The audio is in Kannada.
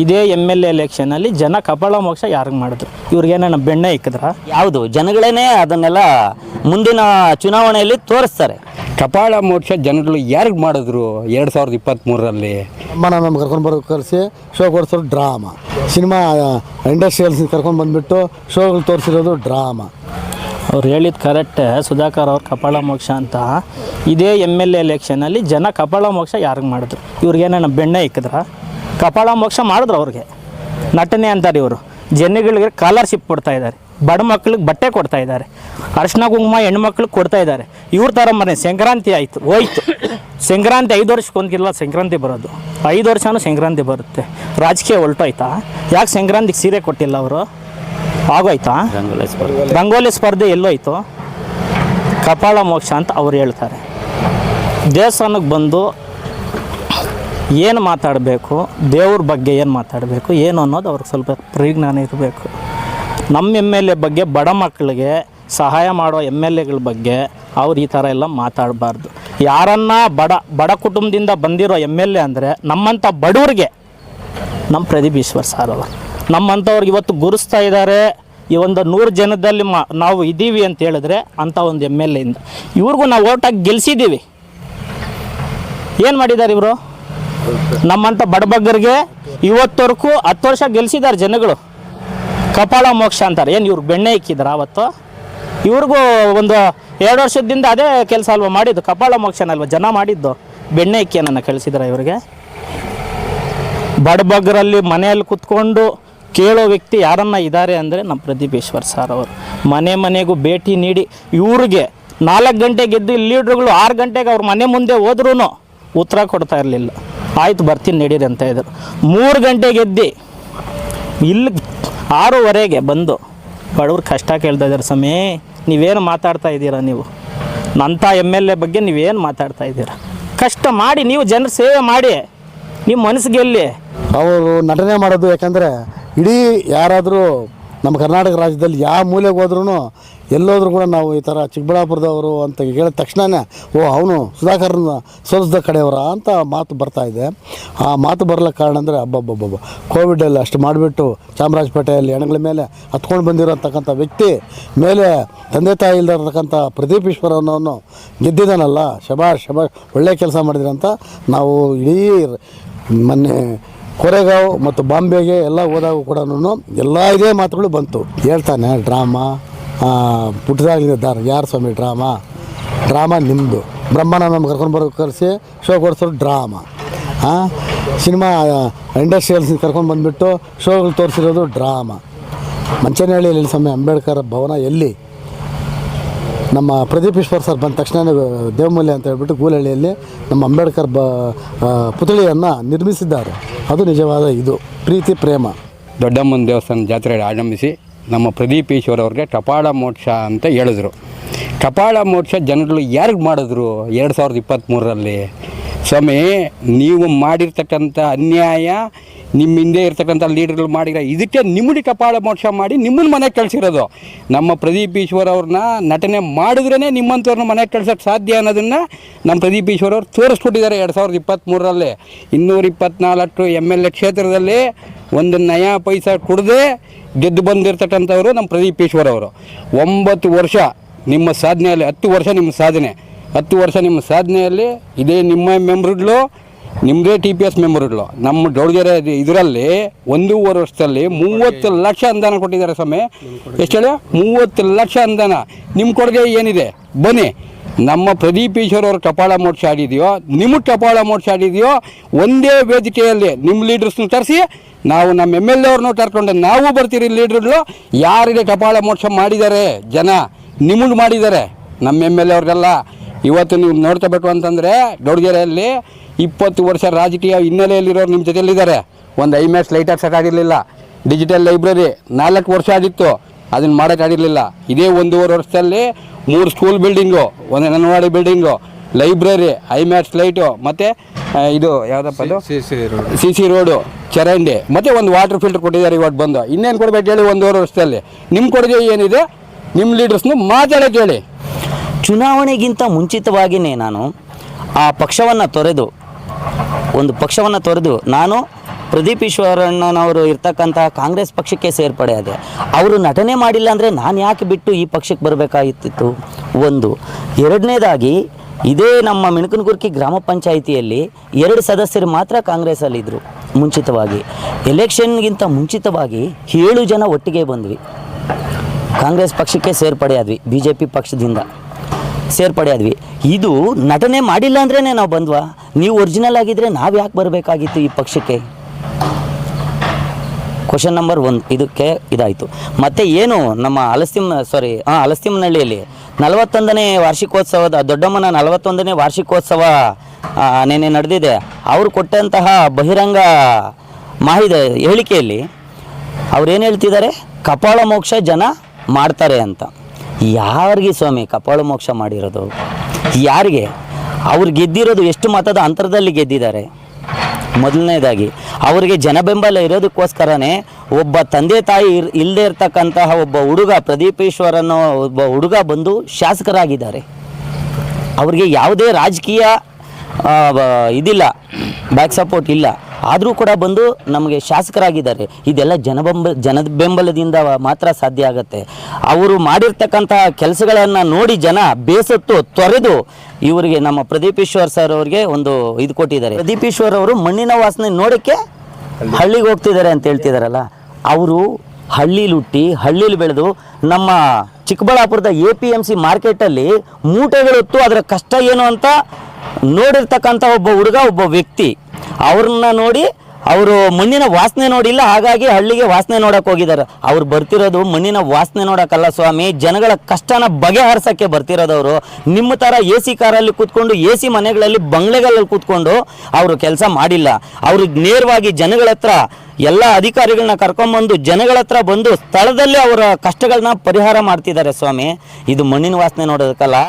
ಇದೇ MLA ಎಲೆಕ್ಷನಲ್ಲಿ ಜನ ಕಪಾಳ ಮೋಕ್ಷ ಯಾರಿಗೆ ಮಾಡಿದ್ರು? ಇವ್ರಿಗೇನ ಬೆಣ್ಣೆ ಇಕ್ಕಿದ್ರ? ಯಾವುದು ಜನಗಳೇ ಅದನ್ನೆಲ್ಲ ಮುಂದಿನ ಚುನಾವಣೆಯಲ್ಲಿ ತೋರಿಸ್ತಾರೆ. ಕಪಾಳ ಮೋಕ್ಷ ಜನಗಳು ಯಾರಿಗೆ ಮಾಡಿದ್ರು 2023ರಲ್ಲಿ? ನಮ್ಮ ಕರ್ಕೊಂಡು ಬರೋ ಕರೆಸಿ ಶೋ ಕೊಡಿಸೋರು ಡ್ರಾಮಾ. ಸಿನಿಮಾ ಇಂಡಸ್ಟ್ರಿಯಲ್ಸ್ ಕರ್ಕೊಂಡು ಬಂದುಬಿಟ್ಟು ಶೋಗಳು ತೋರಿಸಿರೋದು ಡ್ರಾಮಾ. ಅವ್ರು ಹೇಳಿದ್ದು ಕರೆಕ್ಟೇ, ಸುಧಾಕರ್ ಅವ್ರು ಕಪಾಳ ಮೋಕ್ಷ ಅಂತ. ಇದೇ MLA ಎಲೆಕ್ಷನಲ್ಲಿ ಜನ ಕಪಾಳ ಮೋಕ್ಷ ಯಾರಿಗೆ ಮಾಡಿದ್ರು? ಇವ್ರಿಗೇನ ಬೆಣ್ಣೆ ಇಕ್ಕಿದ್ರ? ಕಪಾಳ ಮೋಕ್ಷ ಮಾಡಿದ್ರು ಅವ್ರಿಗೆ. ನಟನೆ ಅಂತಾರೆ ಇವರು. ಜನಗಳಿಗೆ ಸ್ಕಾಲರ್ಶಿಪ್ ಕೊಡ್ತಾ ಇದ್ದಾರೆ, ಬಡ ಮಕ್ಳಿಗೆ ಬಟ್ಟೆ ಕೊಡ್ತಾ ಇದ್ದಾರೆ, ಅರ್ಶಿನ ಕುಂಕುಮ ಹೆಣ್ಮಕ್ಳಿಗೆ ಕೊಡ್ತಾ ಇದ್ದಾರೆ. ಇವ್ರ ಥರ ಮನೆ ಸಂಕ್ರಾಂತಿ ಆಯಿತು ಹೋಯ್ತು. ಸಂಕ್ರಾಂತಿ 5 ವರ್ಷಕ್ಕೊಂದಿಲ್ಲ ಸಂಕ್ರಾಂತಿ ಬರೋದು, 5 ವರ್ಷನೂ ಸಂಕ್ರಾಂತಿ ಬರುತ್ತೆ. ರಾಜಕೀಯ ಹೊಲ್ಟೋಯ್ತಾ? ಯಾಕೆ ಸಂಕ್ರಾಂತಿಗೆ ಸೀರೆ ಕೊಟ್ಟಿಲ್ಲ ಅವರು? ಆಗೋಯ್ತಾ? ರಂಗೋಲಿ ಸ್ಪರ್ಧೆ ಎಲ್ಲೋಯ್ತು? ಕಪಾಳ ಮೋಕ್ಷ ಅಂತ ಅವ್ರು ಹೇಳ್ತಾರೆ. ದೇವಸ್ಥಾನಕ್ಕೆ ಬಂದು ಏನು ಮಾತಾಡಬೇಕು, ದೇವ್ರ ಬಗ್ಗೆ ಏನು ಮಾತಾಡಬೇಕು, ಏನು ಅನ್ನೋದು ಅವ್ರಿಗೆ ಸ್ವಲ್ಪ ಪರಿಜ್ಞಾನ ಇರಬೇಕು. ನಮ್ಮ MLA ಬಗ್ಗೆ, ಬಡ ಮಕ್ಕಳಿಗೆ ಸಹಾಯ ಮಾಡೋ MLAಗಳ ಬಗ್ಗೆ ಅವ್ರು ಈ ಥರ ಎಲ್ಲ ಮಾತಾಡಬಾರ್ದು. ಯಾರನ್ನ ಬಡ ಕುಟುಂಬದಿಂದ ಬಂದಿರೋ MLA ಅಂದರೆ ನಮ್ಮಂಥ ಬಡವ್ರಿಗೆ ನಮ್ಮ ಪ್ರದೀಪ್ ಈಶ್ವರ್ ಸಾರ್ ಅವರು ನಮ್ಮಂಥವ್ರಿಗೆ ಇವತ್ತು ಗುರುಸ್ತಾ ಇದ್ದಾರೆ. ಈ ಒಂದು 100 ಜನದಲ್ಲಿ ನಾವು ಇದ್ದೀವಿ ಅಂತ ಹೇಳಿದ್ರೆ ಅಂಥ ಒಂದು MLA ಇಂದ ಇವ್ರಿಗೂ ನಾವು ಓಟಾಗಿ ಗೆಲ್ಸಿದ್ದೀವಿ. ಏನು ಮಾಡಿದ್ದಾರೆ ಇವರು? ನಮ್ಮಂಥ ಬಡಬಗ್ಗರಿಗೆ ಇವತ್ತವರೆಗೂ 10 ವರ್ಷ ಗೆಲ್ಸಿದ್ದಾರೆ ಜನಗಳು. ಕಪಾಳ ಮೋಕ್ಷ ಅಂತಾರೆ. ಏನು ಇವ್ರಿಗೆ ಬೆಣ್ಣೆ ಇಕ್ಕಿದ್ರ ಅವತ್ತು? ಇವ್ರಿಗೂ ಒಂದು 2 ವರ್ಷದಿಂದ ಅದೇ ಕೆಲಸ ಅಲ್ವ ಮಾಡಿದ್ದು, ಕಪಾಳ ಮೋಕ್ಷನಲ್ವ ಜನ ಮಾಡಿದ್ದು. ಬೆಣ್ಣೆ ಇಕ್ಕಿ ನನ್ನ ಕಳಿಸಿದ್ರ ಇವ್ರಿಗೆ? ಬಡಬಗ್ಗರಲ್ಲಿ ಮನೆಯಲ್ಲಿ ಕುತ್ಕೊಂಡು ಕೇಳೋ ವ್ಯಕ್ತಿ ಯಾರನ್ನ ಇದ್ದಾರೆ ಅಂದರೆ ನಮ್ಮ ಪ್ರದೀಪ್ ಈಶ್ವರ್ ಸಾರ್ ಅವರು. ಮನೆ ಮನೆಗೂ ಭೇಟಿ ನೀಡಿ ಇವ್ರಿಗೆ 4 ಗಂಟೆಗೆ ಎದ್ದು ಲೀಡ್ರುಗಳು 6 ಗಂಟೆಗೆ ಅವ್ರ ಮನೆ ಮುಂದೆ ಹೋದ್ರೂ ಉತ್ತರ ಕೊಡ್ತಾ ಇರಲಿಲ್ಲ. ಆಯ್ತು ಬರ್ತೀನಿ ನಡೀರಿ ಅಂತ ಇದ್ರು. 3 ಗಂಟೆಗೆ ಎದ್ದು ಇಲ್ಲಿ 6:15 ಬಂದು ಬಡವ್ರ ಕಷ್ಟ ಕೇಳ್ತಾ ಇದ್ದಾರೆ. ಸಮೇ ನೀವೇನು ಮಾತಾಡ್ತಾ ಇದ್ದೀರಾ? ನೀವು ಅಂಥ MLA ಬಗ್ಗೆ ನೀವೇನು ಮಾತಾಡ್ತಾ ಇದ್ದೀರಾ? ಕಷ್ಟ ಮಾಡಿ, ನೀವು ಜನರ ಸೇವೆ ಮಾಡಿ, ನಿಮ್ಮ ಮನಸ್ಸಿಗೆ ಗೆಲ್ಲಿ. ಅವರು ನಟನೆ ಮಾಡೋದು. ಯಾಕಂದರೆ ಇಡೀ ಯಾರಾದರೂ ನಮ್ಮ ಕರ್ನಾಟಕ ರಾಜ್ಯದಲ್ಲಿ ಯಾವ ಮೂಲೆಗೆ ಹೋದ್ರೂ ಎಲ್ಲೋದ್ರೂ ಕೂಡ ನಾವು ಈ ಥರ ಚಿಕ್ಕಬಳ್ಳಾಪುರದವರು ಅಂತ ಹೇಳಿದ ತಕ್ಷಣವೇ ಓ ಅವನು ಸುಧಾಕರ್ನ ಸೋಲಿಸಿದ ಕಡೆಯವರ ಅಂತ ಮಾತು ಬರ್ತಾಯಿದೆ. ಆ ಮಾತು ಬರಲಿಕ್ಕೆ ಕಾರಣ ಅಂದರೆ ಹಬ್ಬ ಕೋವಿಡಲ್ಲಿ ಅಷ್ಟು ಮಾಡಿಬಿಟ್ಟು ಚಾಮರಾಜಪೇಟೆಯಲ್ಲಿ ಹೆಣಗಳ ಮೇಲೆ ಹತ್ಕೊಂಡು ಬಂದಿರೋಂತಕ್ಕಂಥ ವ್ಯಕ್ತಿ ಮೇಲೆ ತಂದೆ ತಾಯಿ ಇಲ್ದಿರತಕ್ಕಂಥ ಪ್ರದೀಪ್ ಈಶ್ವರನವನು ಗೆದ್ದಿದ್ದಾನಲ್ಲ. ಶಬಾಷ್ ಒಳ್ಳೆ ಕೆಲಸ ಮಾಡಿದ್ರಿ ಅಂತ ನಾವು ಇಡೀ ಮೊನ್ನೆ ಕೊರೆಗಾಂವ್ ಮತ್ತು ಬಾಂಬೆಗೆ ಎಲ್ಲ ಹೋದಾಗ ಕೂಡ ಎಲ್ಲ ಇದೇ ಮಾತುಗಳು ಬಂತು. ಹೇಳ್ತಾನೆ ಡ್ರಾಮಾ ಪುಟ್ಟದಾಗಲಿದ್ದಾರೆ. ಯಾರು ಸ್ವಾಮಿ ಡ್ರಾಮಾ ನಿಮ್ಮದು. ಬ್ರಹ್ಮಾನಂದ ಕರ್ಕೊಂಡು ಬರೋ ಕರೆಸಿ ಶೋ ಕೊಡಿಸೋರು ಡ್ರಾಮಾ. ಸಿನಿಮಾ ಇಂಡಸ್ಟ್ರಿಯಲ್ಸ್ ಕರ್ಕೊಂಡು ಬಂದುಬಿಟ್ಟು ಶೋಗಳು ತೋರಿಸಿರೋದು ಡ್ರಾಮಾ. ಮಂಚನಹಳ್ಳಿಯಲ್ಲಿ ಸ್ವಾಮಿ ಅಂಬೇಡ್ಕರ್ ಭವನ ಎಲ್ಲಿ? ನಮ್ಮ ಪ್ರದೀಪ್ ಈಶ್ವರ್ ಸರ್ ಬಂದ ತಕ್ಷಣ ದೇವಮೂಲ್ಯ ಅಂತ ಹೇಳ್ಬಿಟ್ಟು ಗೂಲಹಳ್ಳಿಯಲ್ಲಿ ನಮ್ಮ ಅಂಬೇಡ್ಕರ್ ಪುತ್ಥಳಿಯನ್ನು ನಿರ್ಮಿಸಿದ್ದಾರೆ. ಅದು ನಿಜವಾದ ಇದು ಪ್ರೀತಿ ಪ್ರೇಮ. ದೊಡ್ಡಮ್ಮನ ದೇವಸ್ಥಾನ ಜಾತ್ರೆ ಆರಂಭಿಸಿ ನಮ್ಮ ಪ್ರದೀಪ್ ಈಶ್ವರ್ ಅವ್ರಿಗೆ ಕಪಾಳ ಮೋಕ್ಷ ಅಂತ ಹೇಳಿದ್ರು. ಕಪಾಳ ಮೋಕ್ಷ ಜನಗಳು ಯಾರಿಗೆ ಮಾಡಿದ್ರು 2023ರಲ್ಲಿ? ಸ್ವಾಮಿ, ನೀವು ಮಾಡಿರ್ತಕ್ಕಂಥ ಅನ್ಯಾಯ ನಿಮ್ಮ ಹಿಂದೆ ಇರ್ತಕ್ಕಂಥ ಲೀಡರ್ಗಳು ಮಾಡಿರೋ ಇದಕ್ಕೆ ನಿಮ್ಮಡಿ ಕಪಾಳ ಮೋಕ್ಷ ಮಾಡಿ ನಿಮ್ಮನ್ನ ಮನೆಗೆ ಕಳಿಸಿರೋದು. ನಮ್ಮ ಪ್ರದೀಪ್ ಈಶ್ವರ್ ಅವ್ರನ್ನ ನಟನೆ ಮಾಡಿದ್ರೇ ನಿಮ್ಮಂಥವ್ರನ್ನ ಮನೆಗೆ ಕಳ್ಸೋಕ್ಕೆ ಸಾಧ್ಯ ಅನ್ನೋದನ್ನು ನಮ್ಮ ಪ್ರದೀಪ್ ಈಶ್ವರ್ ಅವ್ರು ತೋರಿಸ್ಕೊಟ್ಟಿದ್ದಾರೆ 2023ರಲ್ಲಿ. 224 MLA ಕ್ಷೇತ್ರದಲ್ಲಿ ಒಂದು ನಯಾ ಪೈಸಾ ಕೊಡದೆ ಗೆದ್ದು ಬಂದಿರತಕ್ಕಂಥವ್ರು ನಮ್ಮ ಪ್ರದೀಪ್ ಈಶ್ವರ್ ಅವರು. 9 ವರ್ಷ ನಿಮ್ಮ ಸಾಧನೆಯಲ್ಲಿ 10 ವರ್ಷ ನಿಮ್ಮ ಸಾಧನೆ, 10 ವರ್ಷ ನಿಮ್ಮ ಸಾಧನೆಯಲ್ಲಿ ಇದೇ ನಿಮ್ಮ ಮೆಂಬರ್ಗಳು, ನಿಮ್ಮದೇ TPS ಮೆಂಬರ್ಗಳು. ನಮ್ಮ ಡೋಳ್ಗೆರೆ ಇದರಲ್ಲಿ 1.5 ವರ್ಷದಲ್ಲಿ 30 ಲಕ್ಷ ಅನುದಾನ ಕೊಟ್ಟಿದ್ದಾರೆ ಸ್ವಾಮಿ. ಎಷ್ಟು ಹೇಳಿ? 30 ಲಕ್ಷ ಅನುದಾನ. ನಿಮ್ಮ ಕೊಡುಗೆ ಏನಿದೆ ಬನ್ನಿ. ನಮ್ಮ ಪ್ರದೀಪ್ ಈಶ್ವರ್ ಅವ್ರ ಕಪಾಳ ಮೋಕ್ಷ ಆಡಿದೆಯೋ, ನಿಮಗೆ ಕಪಾಳ ಮೋಕ್ಷ ಆಡಿದೆಯೋ, ಒಂದೇ ವೇದಿಕೆಯಲ್ಲಿ ನಿಮ್ಮ ಲೀಡರ್ಸ್ನ ತರಿಸಿ ನಾವು ನಮ್ಮ MLA ಅವ್ರನ್ನೂ ಕರ್ಕೊಂಡು ನಾವು ಬರ್ತೀರಿ. ಲೀಡರ್ಗಳು ಯಾರಿಗೆ ಕಪಾಳ ಮೋಕ್ಷ ಮಾಡಿದ್ದಾರೆ ಜನ ನಿಮಗೆ ಮಾಡಿದ್ದಾರೆ. ನಮ್ಮ MLA ಅವ್ರಿಗೆಲ್ಲ ಇವತ್ತು ನೀವು ನೋಡ್ಕೋಬೇಕು ಅಂತಂದರೆ ಡೋಡ್ಗೆರೆಯಲ್ಲಿ 20 ವರ್ಷ ರಾಜಕೀಯ ಹಿನ್ನೆಲೆಯಲ್ಲಿರೋರು ನಿಮ್ಮ ಜೊತೆಯಲ್ಲಿದ್ದಾರೆ. ಒಂದು IMAX ಲೈಟ್ ಹಾಕ್ಸೋಕೆ ಆಗಿರಲಿಲ್ಲ. ಡಿಜಿಟಲ್ ಲೈಬ್ರರಿ 4 ವರ್ಷ ಆಗಿತ್ತು, ಅದನ್ನು ಮಾಡೋಕ್ಕಾಗಿರಲಿಲ್ಲ. ಇದೇ 1.5 ವರ್ಷದಲ್ಲಿ 3 school building, 1 anganwadi building, library, IMAX light, ಮತ್ತು ಇದು ಯಾವುದಪ್ಪ ಅದು CC ರೋಡು, ಚರಂಡಿ, ಮತ್ತು ಒಂದು ವಾಟರ್ ಫಿಲ್ಟರ್ ಕೊಟ್ಟಿದ್ದಾರೆ ಇವತ್ತು ಬಂದು. ಇನ್ನೇನು ಕೊಡಬೇಕು ಹೇಳಿ 1.5 ವರ್ಷದಲ್ಲಿ? ನಿಮ್ಮ ಕೊಡುಗೆ ಏನಿದೆ ನಿಮ್ಮ ಲೀಡರ್ಸ್ನು ಮಾತಾಡೋಕೆ ಹೇಳಿ. ಚುನಾವಣೆಗಿಂತ ಮುಂಚಿತವಾಗಿಯೇ ನಾನು ಆ ಪಕ್ಷವನ್ನು ತೊರೆದು ನಾನು ಪ್ರದೀಪ್ ಈಶ್ವರಣ್ಣನವರು ಇರ್ತಕ್ಕಂಥ ಕಾಂಗ್ರೆಸ್ ಪಕ್ಷಕ್ಕೆ ಸೇರ್ಪಡೆ ಆದೆ. ಅವರು ನಟನೆ ಮಾಡಿಲ್ಲ ಅಂದರೆ ನಾನು ಯಾಕೆ ಬಿಟ್ಟು ಈ ಪಕ್ಷಕ್ಕೆ ಬರಬೇಕಾಗಿತ್ತು? ಒಂದು. ಎರಡನೇದಾಗಿ ಇದೇ ನಮ್ಮ ಮಿಣಕನಗುರ್ಕಿ ಗ್ರಾಮ ಪಂಚಾಯಿತಿಯಲ್ಲಿ 2 ಸದಸ್ಯರು ಮಾತ್ರ ಕಾಂಗ್ರೆಸ್ಸಲ್ಲಿದ್ದರು ಮುಂಚಿತವಾಗಿ. ಎಲೆಕ್ಷನ್ಗಿಂತ ಮುಂಚಿತವಾಗಿ 7 ಜನ ಒಟ್ಟಿಗೆ ಬಂದ್ವಿ, ಕಾಂಗ್ರೆಸ್ ಪಕ್ಷಕ್ಕೆ ಸೇರ್ಪಡೆ ಆದ್ವಿ, ಬಿ ಜೆ ಪಿ ಪಕ್ಷದಿಂದ ಸೇರ್ಪಡೆ ಆದ್ವಿ. ಇದು ನಟನೆ ಮಾಡಿಲ್ಲ ಅಂದ್ರೇ ನಾವು ಬಂದ್ವಾ? ನೀವು ಒರಿಜಿನಲ್ ಆಗಿದ್ದರೆ ನಾವು ಯಾಕೆ ಬರಬೇಕಾಗಿತ್ತು ಈ ಪಕ್ಷಕ್ಕೆ? ಕ್ವಶನ್ ನಂಬರ್ 1 ಇದಕ್ಕೆ ಇದಾಯಿತು. ಮತ್ತು ಏನು ನಮ್ಮ ಹಲಸ್ತಿಮನಹಳ್ಳಿಯಲ್ಲಿ 41ನೇ ವಾರ್ಷಿಕೋತ್ಸವದ ದೊಡ್ಡಮ್ಮನ 41ನೇ ವಾರ್ಷಿಕೋತ್ಸವ ನೆನ್ನೆ ನಡೆದಿದೆ. ಅವರು ಕೊಟ್ಟಂತಹ ಬಹಿರಂಗ ಹೇಳಿಕೆಯಲ್ಲಿ ಅವ್ರೇನು ಹೇಳ್ತಿದ್ದಾರೆ? ಕಪಾಳ ಮೋಕ್ಷ ಜನ ಮಾಡ್ತಾರೆ ಅಂತ. ಯಾರಿಗೆ ಸ್ವಾಮಿ ಕಪಾಳ ಮೋಕ್ಷ ಮಾಡಿರೋದು? ಯಾರಿಗೆ? ಅವ್ರು ಗೆದ್ದಿರೋದು ಎಷ್ಟು ಮತದ ಅಂತರದಲ್ಲಿ ಗೆದ್ದಿದ್ದಾರೆ? ಮೊದಲನೇದಾಗಿ ಅವರಿಗೆ ಜನಬೆಂಬಲ ಇರೋದಕ್ಕೋಸ್ಕರನೇ ಒಬ್ಬ ತಂದೆ ತಾಯಿ ಇಲ್ಲದೆ ಇರ್ತಕ್ಕಂತಹ ಒಬ್ಬ ಹುಡುಗ, ಪ್ರದೀಪ್ ಈಶ್ವರ್ ಅನ್ನೋ ಒಬ್ಬ ಹುಡುಗ ಬಂದು ಶಾಸಕರಾಗಿದ್ದಾರೆ. ಅವ್ರಿಗೆ ಯಾವುದೇ ರಾಜಕೀಯ ಇದಿಲ್ಲ, ಬ್ಯಾಕ್ ಸಪೋರ್ಟ್ ಇಲ್ಲ, ಆದರೂ ಕೂಡ ಬಂದು ನಮಗೆ ಶಾಸಕರಾಗಿದ್ದಾರೆ. ಇದೆಲ್ಲ ಜನದ ಬೆಂಬಲದಿಂದ ಮಾತ್ರ ಸಾಧ್ಯ ಆಗುತ್ತೆ. ಅವರು ಮಾಡಿರ್ತಕ್ಕಂಥ ಕೆಲಸಗಳನ್ನು ನೋಡಿ ಜನ ಬೇಸತ್ತು ತೊರೆದು ಇವರಿಗೆ ನಮ್ಮ ಪ್ರದೀಪ್ ಈಶ್ವರ್ ಸರ್ ಅವ್ರಿಗೆ ಒಂದು ಇದು ಕೊಟ್ಟಿದ್ದಾರೆ. ಪ್ರದೀಪ್ ಈಶ್ವರ್ ಅವರು ಮಣ್ಣಿನ ವಾಸನೆ ನೋಡೋಕ್ಕೆ ಹಳ್ಳಿಗೆ ಹೋಗ್ತಿದ್ದಾರೆ ಅಂತ ಹೇಳ್ತಿದಾರಲ್ಲ, ಅವರು ಹಳ್ಳೀಲಿ ಹುಟ್ಟಿ ಹಳ್ಳೀಲಿ ಬೆಳೆದು ನಮ್ಮ ಚಿಕ್ಕಬಳ್ಳಾಪುರದ APMC ಮಾರ್ಕೆಟಲ್ಲಿ ಮೂಟೆಗಳೊತ್ತು ಅದರ ಕಷ್ಟ ಏನು ಅಂತ ನೋಡಿರ್ತಕ್ಕಂಥ ಒಬ್ಬ ಹುಡುಗ, ಒಬ್ಬ ವ್ಯಕ್ತಿ. ಅವ್ರನ್ನ ನೋಡಿ ಅವರು ಮಣ್ಣಿನ ವಾಸನೆ ನೋಡಿಲ್ಲ, ಹಾಗಾಗಿ ಹಳ್ಳಿಗೆ ವಾಸನೆ ನೋಡಕ್ಕೆ ಹೋಗಿದ್ದಾರೆ. ಅವ್ರು ಬರ್ತಿರೋದು ಮಣ್ಣಿನ ವಾಸನೆ ನೋಡೋಕ್ಕಲ್ಲ ಸ್ವಾಮಿ, ಜನಗಳ ಕಷ್ಟನ ಬಗೆಹರಿಸೋಕ್ಕೆ ಬರ್ತಿರೋದವರು. ನಿಮ್ಮ ಥರ AC ಕಾರಲ್ಲಿ ಕೂತ್ಕೊಂಡು AC ಮನೆಗಳಲ್ಲಿ ಬಂಗ್ಲೆಗಳಲ್ಲಿ ಕೂತ್ಕೊಂಡು ಅವರು ಕೆಲಸ ಮಾಡಿಲ್ಲ. ಅವರು ನೇರವಾಗಿ ಜನಗಳ ಹತ್ರ ಎಲ್ಲ ಅಧಿಕಾರಿಗಳನ್ನ ಕರ್ಕೊಂಬಂದು ಜನಗಳ ಹತ್ರ ಬಂದು ಸ್ಥಳದಲ್ಲೇ ಅವರ ಕಷ್ಟಗಳನ್ನ ಪರಿಹಾರ ಮಾಡ್ತಿದ್ದಾರೆ ಸ್ವಾಮಿ. ಇದು ಮಣ್ಣಿನ ವಾಸನೆ ನೋಡೋದಕ್ಕಲ್ಲ.